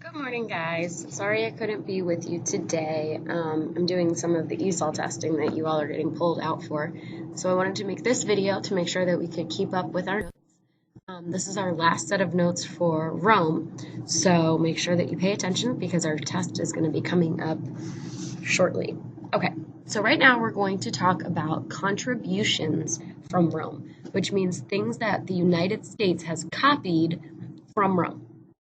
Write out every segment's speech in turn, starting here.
Good morning, guys. Sorry I couldn't be with you today. I'm doing some of the ESOL testing that you all are getting pulled out for. So I wanted to make this video to make sure that we could keep up with our notes. This is our last set of notes for Rome, so make sure that you pay attention because our test is going to be coming up shortly. Okay, so right now we're going to talk about contributions from Rome, which means things that the United States has copied from Rome.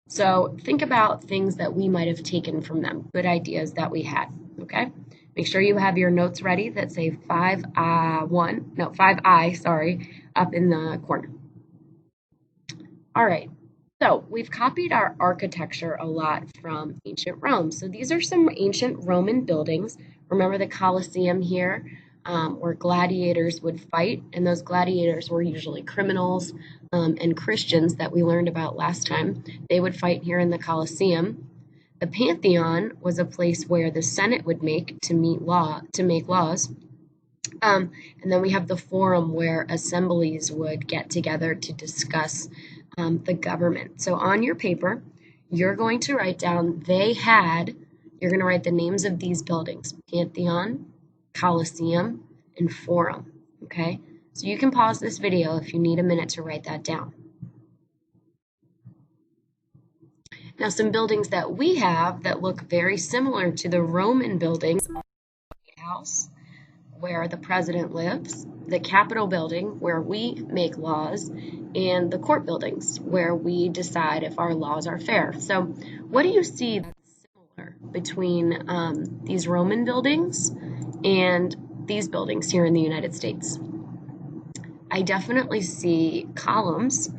So think about things that we might have taken from them, good ideas that we had, okay? Make sure you have your notes ready that say 5I, up in the corner. All right, so we've copied our architecture a lot from ancient Rome. So these are some ancient Roman buildings. Remember the Colosseum here, where gladiators would fight, and those gladiators were usually criminals and Christians that we learned about last time. They would fight here in the Colosseum. The Pantheon was a place where the Senate would make make laws. And then we have the Forum where assemblies would get together to discuss the government. So on your paper, you're going to write down you're going to write the names of these buildings: Pantheon, Colosseum, and Forum, okay? So you can pause this video if you need a minute to write that down. Now, some buildings that we have that look very similar to the Roman buildings are the White House, where the president lives, the Capitol building, where we make laws, and the court buildings, where we decide if our laws are fair. So what do you see that's similar between these Roman buildings and these buildings here in the United States? I definitely see columns.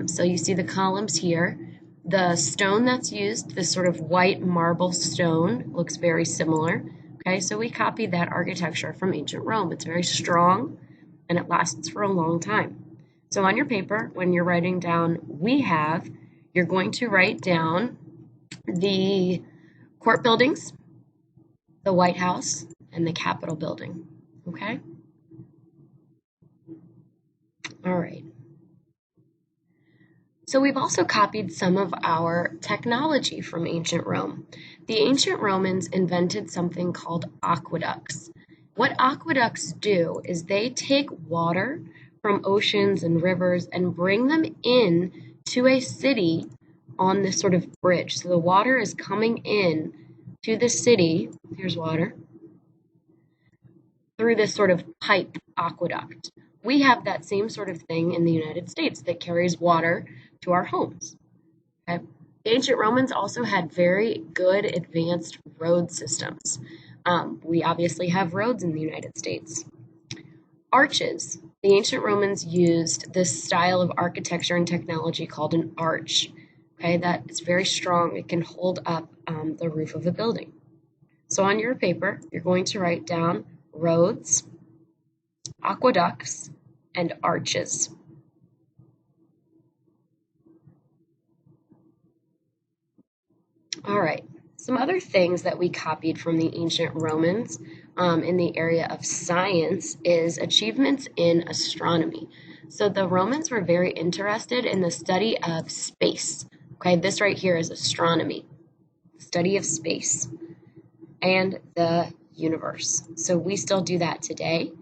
So you see the columns here. The stone that's used, this sort of white marble stone, looks very similar. Okay, so we copied that architecture from ancient Rome. It's very strong and it lasts for a long time. So on your paper, when you're writing down you're going to write down the court buildings, the White House, and the Capitol building. Okay? All right. So we've also copied some of our technology from ancient Rome. The ancient Romans invented something called aqueducts. What aqueducts do is they take water from oceans and rivers and bring them in to a city on this sort of bridge. So the water is coming in to the city, here's water, through this sort of pipe aqueduct. We have that same sort of thing in the United States that carries water to our homes. Okay? The ancient Romans also had very good advanced road systems. We obviously have roads in the United States. Arches. The ancient Romans used this style of architecture and technology called an arch. Okay, that is very strong. It can hold up the roof of a building. So on your paper, you're going to write down roads, aqueducts, and arches. All right, some other things that we copied from the ancient Romans in the area of science is achievements in astronomy. So the Romans were very interested in the study of space. Okay, this right here is astronomy, study of space and the universe. So we still do that today.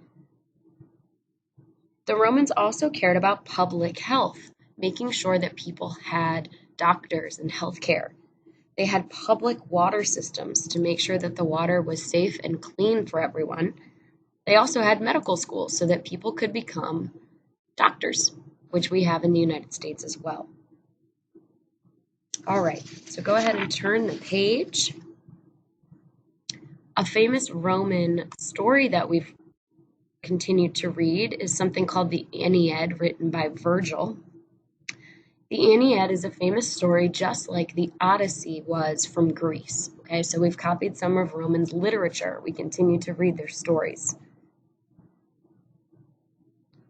The Romans also cared about public health, making sure that people had doctors and health care. They had public water systems to make sure that the water was safe and clean for everyone. They also had medical schools so that people could become doctors, which we have in the United States as well. All right, so go ahead and turn the page. A famous Roman story that we've continued to read is something called the Aeneid, written by Virgil. The Aeneid is a famous story just like the Odyssey was from Greece. Okay, so we've copied some of Romans' literature. We continue to read their stories.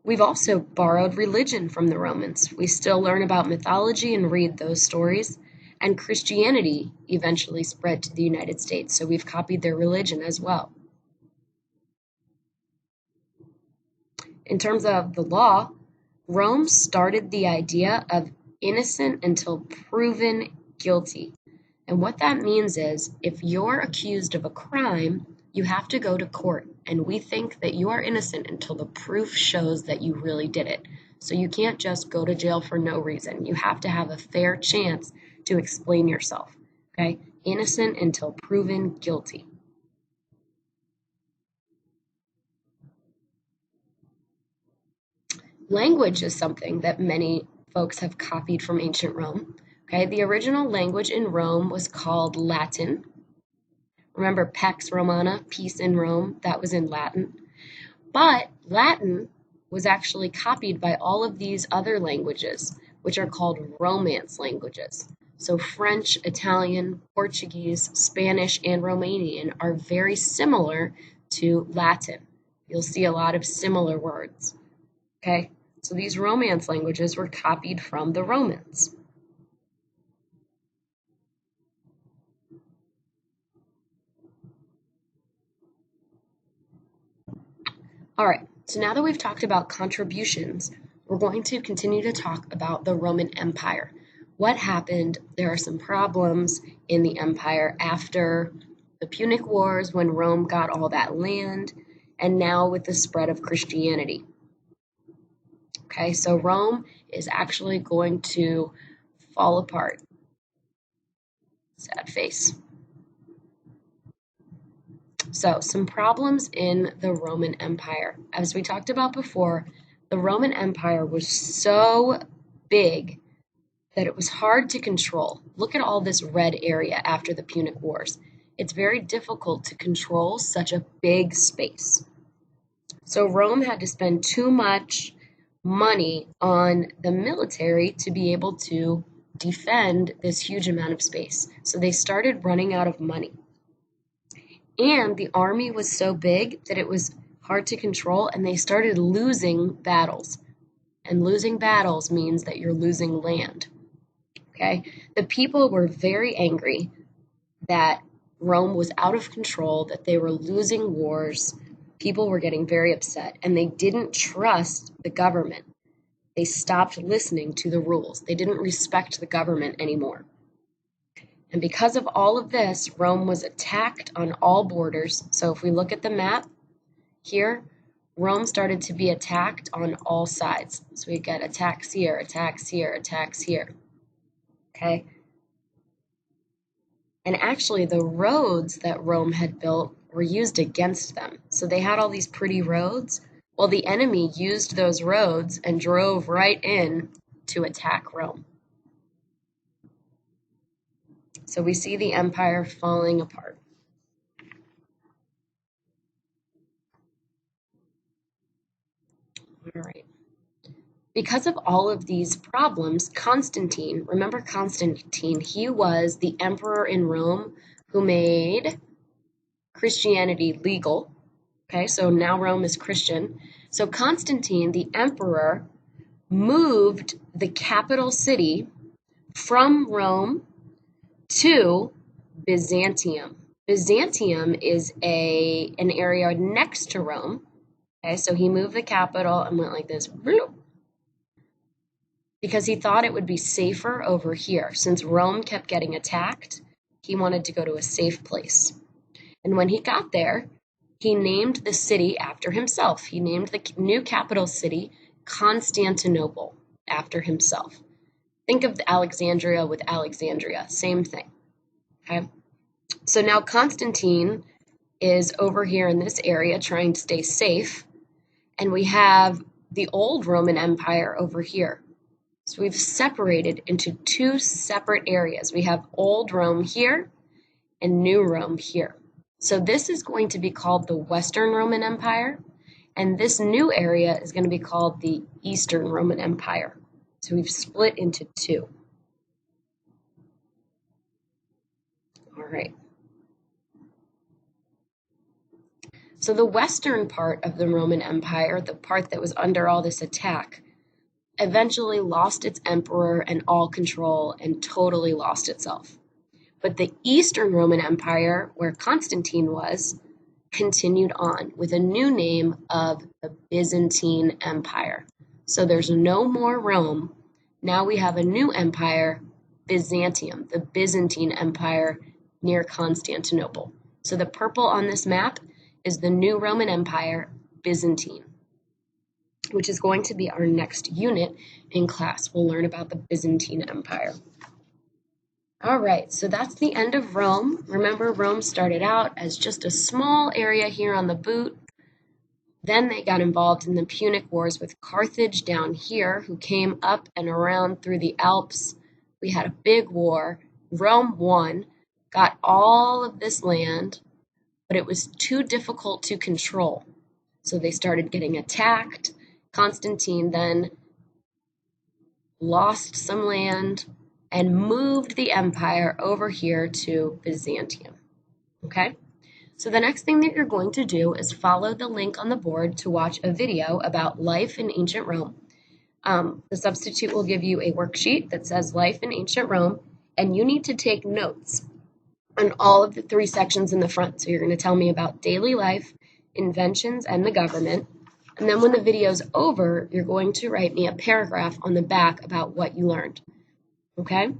We've also borrowed religion from the Romans. We still learn about mythology and read those stories. And Christianity eventually spread to the United States, so we've copied their religion as well. In terms of the law, Rome started the idea of innocent until proven guilty. And what that means is if you're accused of a crime, you have to go to court. And we think that you are innocent until the proof shows that you really did it. So you can't just go to jail for no reason. You have to have a fair chance to explain yourself. Okay? Innocent until proven guilty. Language is something that many folks have copied from ancient Rome. Okay, the original language in Rome was called Latin. Remember Pax Romana, peace in Rome, that was in Latin. But Latin was actually copied by all of these other languages, which are called Romance languages. So French, Italian, Portuguese, Spanish, and Romanian are very similar to Latin. You'll see a lot of similar words. Okay, so these Romance languages were copied from the Romans. All right, so now that we've talked about contributions, we're going to continue to talk about the Roman Empire. What happened? There are some problems in the empire after the Punic Wars when Rome got all that land, and now with the spread of Christianity. Okay, so Rome is actually going to fall apart. Sad face. So, some problems in the Roman Empire. As we talked about before, the Roman Empire was so big that it was hard to control. Look at all this red area after the Punic Wars. It's very difficult to control such a big space. So Rome had to spend too much money on the military to be able to defend this huge amount of space. So they started running out of money. And the army was so big that it was hard to control, and they started losing battles. And losing battles means that you're losing land. Okay? The people were very angry that Rome was out of control, that they were losing wars. People were getting very upset, and they didn't trust the government. They stopped listening to the rules. They didn't respect the government anymore. And because of all of this, Rome was attacked on all borders. So if we look at the map here, Rome started to be attacked on all sides. So we get attacks here, attacks here, attacks here. Okay? And actually, the roads that Rome had built were used against them. So they had all these pretty roads. Well, the enemy used those roads and drove right in to attack Rome. So we see the empire falling apart. All right. Because of all of these problems, Constantine, remember Constantine, he was the emperor in Rome who made Christianity legal. Okay, so now Rome is Christian. So Constantine, the emperor, moved the capital city from Rome to Byzantium. Byzantium is an area next to Rome. Okay, so he moved the capital and went like this, because he thought it would be safer over here. Since Rome kept getting attacked, he wanted to go to a safe place. And when he got there, he named the city after himself. He named the new capital city Constantinople after himself. Think of Alexandria with Alexandria, same thing. Okay? So now Constantine is over here in this area trying to stay safe, and we have the old Roman Empire over here. So we've separated into two separate areas. We have old Rome here and new Rome here. So this is going to be called the Western Roman Empire, and this new area is going to be called the Eastern Roman Empire. So we've split into two. All right. So the western part of the Roman Empire, the part that was under all this attack, eventually lost its emperor and all control and totally lost itself. But the Eastern Roman Empire, where Constantine was, continued on with a new name of the Byzantine Empire. So there's no more Rome. Now we have a new empire Byzantium, the Byzantine Empire near Constantinople. So the purple on this map is the new Roman Empire, Byzantine, which is going to be our next unit in class. We'll learn about the Byzantine Empire. All right, so that's the end of Rome. Remember, Rome started out as just a small area here on the boot. Then they got involved in the Punic Wars with Carthage down here, who came up and around through the Alps. We had a big war. Rome won, got all of this land, but it was too difficult to control. So they started getting attacked. Constantine then lost some land and moved the empire over here to Byzantium. Okay? So the next thing that you're going to do is follow the link on the board to watch a video about life in ancient Rome. The substitute will give you a worksheet that says Life in Ancient Rome, and you need to take notes on all of the 3 sections in the front. So you're going to tell me about daily life, inventions, and the government. And then when the video's over, you're going to write me a paragraph on the back about what you learned. Okay?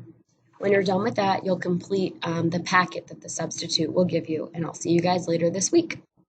When you're done with that, you'll complete the packet that the substitute will give you, and I'll see you guys later this week.